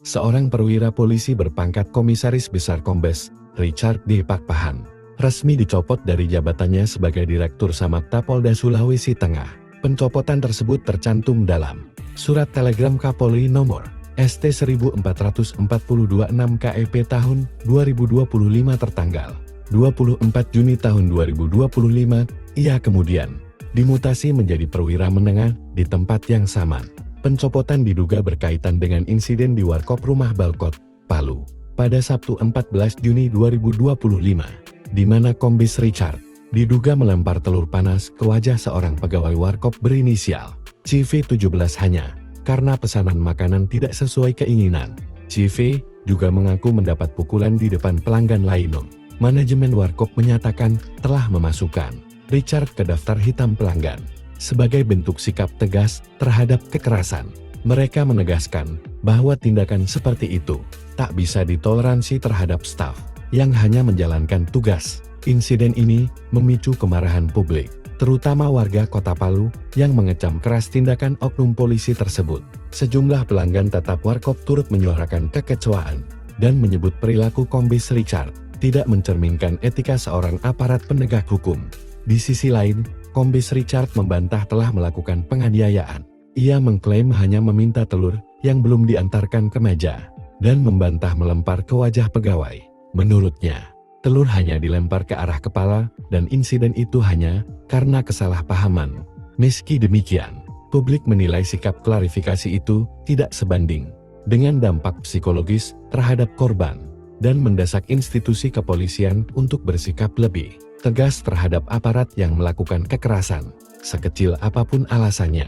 Seorang perwira polisi berpangkat Komisaris Besar Kombes Richard D. Pakpahan resmi dicopot dari jabatannya sebagai Direktur Samapta Polda Sulawesi Tengah. Pencopotan tersebut tercantum dalam Surat Telegram Kapolri nomor ST 1442/6 KEP tahun 2025 tertanggal 24 Juni tahun 2025. Ia kemudian dimutasi menjadi perwira menengah di tempat yang sama. Pencopotan diduga berkaitan dengan insiden di Warkop Rumah Balkot, Palu, pada Sabtu 14 Juni 2025, di mana Kombes Richard diduga melempar telur panas ke wajah seorang pegawai Warkop berinisial CV17 hanya karena pesanan makanan tidak sesuai keinginan. CV juga mengaku mendapat pukulan di depan pelanggan lainnya. Manajemen Warkop menyatakan telah memasukkan Richard ke daftar hitam pelanggan sebagai bentuk sikap tegas terhadap kekerasan. Mereka menegaskan bahwa tindakan seperti itu tak bisa ditoleransi terhadap staf yang hanya menjalankan tugas. Insiden ini memicu kemarahan publik, terutama warga Kota Palu yang mengecam keras tindakan oknum polisi tersebut. Sejumlah pelanggan tetap Warkop turut menyuarakan kekecewaan dan menyebut perilaku Kombes Richard tidak mencerminkan etika seorang aparat penegak hukum. Di sisi lain, Kombes Richard membantah telah melakukan penganiayaan. Ia mengklaim hanya meminta telur yang belum diantarkan ke meja dan membantah melempar ke wajah pegawai. Menurutnya, telur hanya dilempar ke arah kepala dan insiden itu hanya karena kesalahpahaman. Meski demikian, publik menilai sikap klarifikasi itu tidak sebanding dengan dampak psikologis terhadap korban dan mendesak institusi kepolisian untuk bersikap lebih tegas terhadap aparat yang melakukan kekerasan, sekecil apapun alasannya.